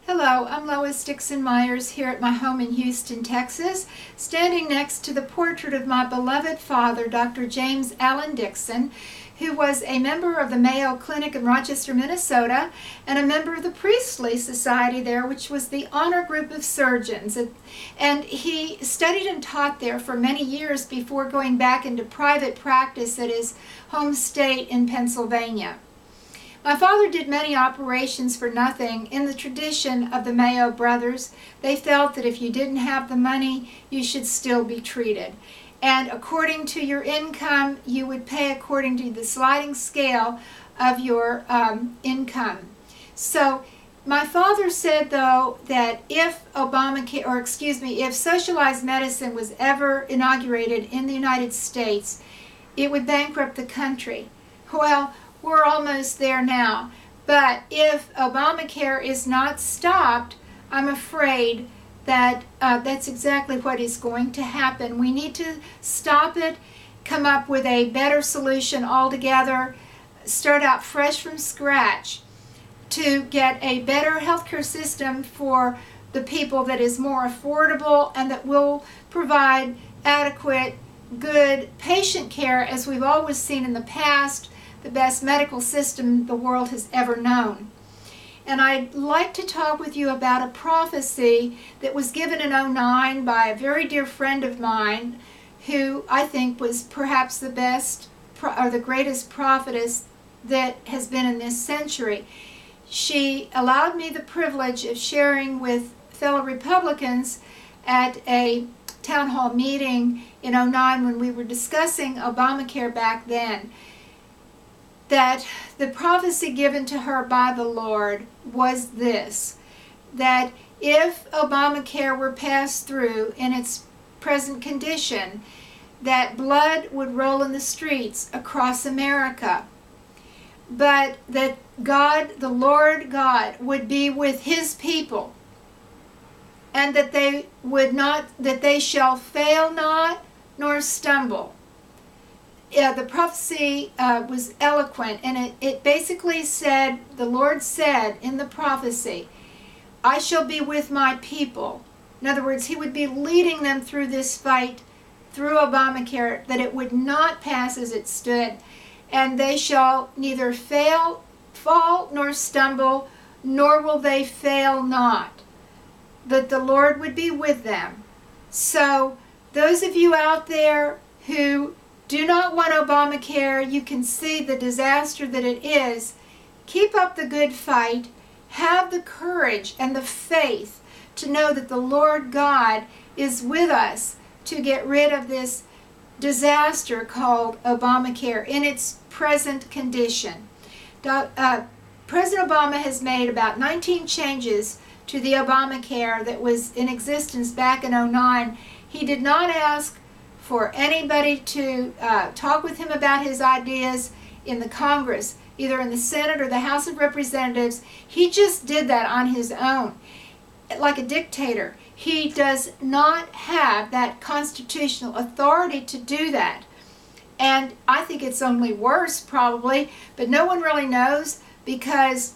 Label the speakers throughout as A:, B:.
A: Hello, I'm Lois Dixon Myers here at my home in Houston, Texas, standing next to the portrait of my beloved father, Dr. James Allen Dixon, who was a member of the Mayo Clinic in Rochester, Minnesota, and a member of the Priestly Society there, which was the honor group of surgeons. And he studied and taught there for many years before going back into private practice at his home state in Pennsylvania. My father did many operations for nothing. In the tradition of the Mayo brothers, they felt that if you didn't have the money, you should still be treated. And according to your income, you would pay according to the sliding scale of your income. So my father said, though, that if if socialized medicine was ever inaugurated in the United States, it would bankrupt the country. Well, we're almost there now. But if Obamacare is not stopped, I'm afraid that that's exactly what is going to happen. We need to stop it, come up with a better solution altogether, start out fresh from scratch to get a better healthcare system for the people that is more affordable and that will provide adequate, good patient care, as we've always seen in the past, the best medical system the world has ever known. And I'd like to talk with you about a prophecy that was given in '09 by a very dear friend of mine who I think was perhaps the best or the greatest prophetess that has been in this century. She allowed me the privilege of sharing with fellow Republicans at a town hall meeting in '09 when we were discussing Obamacare back then, that the prophecy given to her by the Lord was this, that if Obamacare were passed through in its present condition, that blood would roll in the streets across America, but that God, the Lord God, would be with His people, and that they shall fail not nor stumble. The prophecy was eloquent, and it basically said, the Lord said in the prophecy, I shall be with my people. In other words, He would be leading them through this fight, through Obamacare, that it would not pass as it stood, and they shall neither fall nor stumble, nor will they fail not, that the Lord would be with them. So those of you out there who do not want Obamacare, you can see the disaster that it is. Keep up the good fight. Have the courage and the faith to know that the Lord God is with us to get rid of this disaster called Obamacare in its present condition. President Obama has made about 19 changes to the Obamacare that was in existence back in '09. He did not ask for anybody to talk with him about his ideas in the Congress, either in the Senate or the House of Representatives. He just did that on his own, like a dictator. He does not have that constitutional authority to do that. And I think it's only worse, probably, but no one really knows because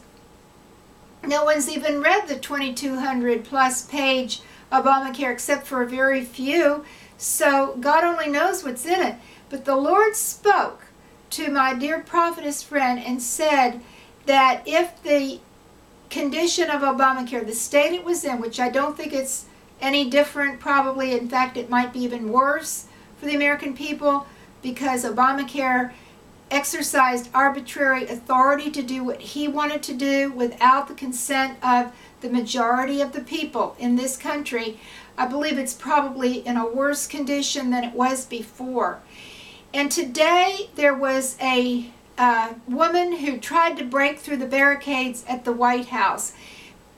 A: no one's even read the 2,200 plus page Obamacare except for a very few. So God only knows what's in it. But the Lord spoke to my dear prophetess friend and said that if the condition of Obamacare, the state it was in, which I don't think it's any different, probably, in fact, it might be even worse for the American people, because Obamacare exercised arbitrary authority to do what he wanted to do without the consent of the majority of the people in this country. I believe it's probably in a worse condition than it was before. And today there was a woman who tried to break through the barricades at the White House.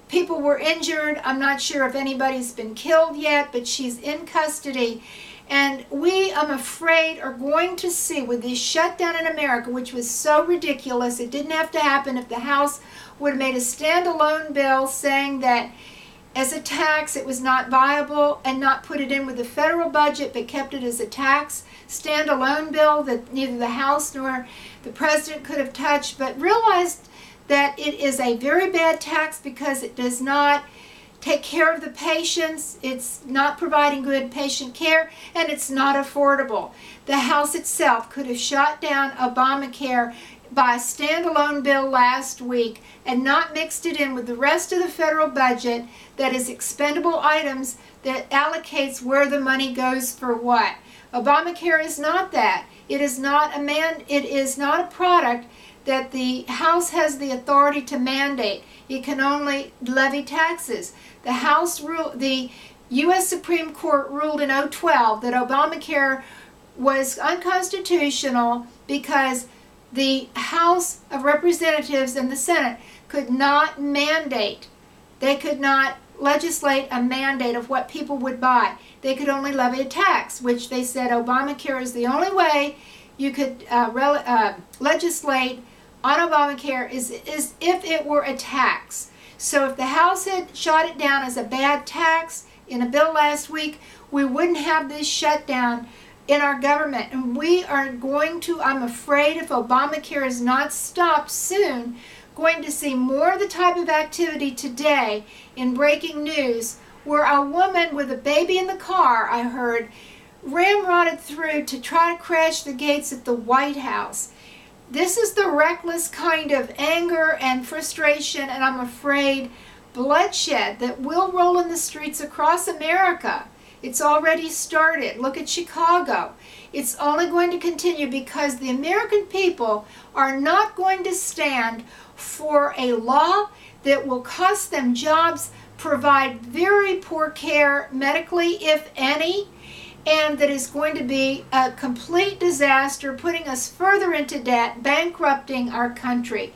A: People were injured. I'm not sure if anybody's been killed yet, but she's in custody. And we, I'm afraid, are going to see with this shutdown in America, which was so ridiculous, it didn't have to happen if the House would have made a standalone bill saying that as a tax it was not viable and not put it in with the federal budget but kept it as a tax standalone bill that neither the House nor the President could have touched, but realized that it is a very bad tax because it does not take care of the patients, it's not providing good patient care, and it's not affordable. The House itself could have shot down Obamacare by a standalone bill last week and not mixed it in with the rest of the federal budget that is expendable items that allocates where the money goes for what. Obamacare is not that. It is not a product that the House has the authority to mandate. It can only levy taxes. The U.S. Supreme Court ruled in 2012 that Obamacare was unconstitutional because the House of Representatives and the Senate could not mandate. They could not legislate a mandate of what people would buy. They could only levy a tax, which they said Obamacare is the only way you could legislate on Obamacare is if it were a tax. So if the House had shot it down as a bad tax in a bill last week, we wouldn't have this shutdown in our government. And we are going to, I'm afraid, if Obamacare is not stopped soon, going to see more of the type of activity today in breaking news where a woman with a baby in the car, I heard, ramrodded through to try to crash the gates at the White House. This is the reckless kind of anger and frustration, and I'm afraid bloodshed that will roll in the streets across America. It's already started. Look at Chicago. It's only going to continue because the American people are not going to stand for a law that will cost them jobs, provide very poor care medically, if any, and that is going to be a complete disaster, putting us further into debt, bankrupting our country.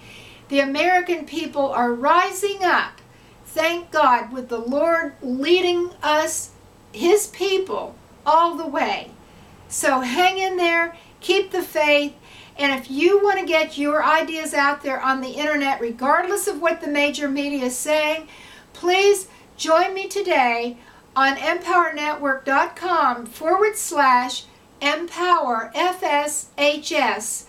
A: The American people are rising up, thank God, with the Lord leading us, His people, all the way. So hang in there, keep the faith, and if you want to get your ideas out there on the internet, regardless of what the major media is saying, please join me today on empowerNetwork.com/empowerfshs,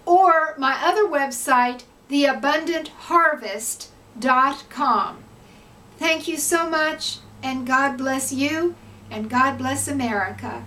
A: or my other website, theabundantharvest.com. Thank you so much, and God bless you, and God bless America.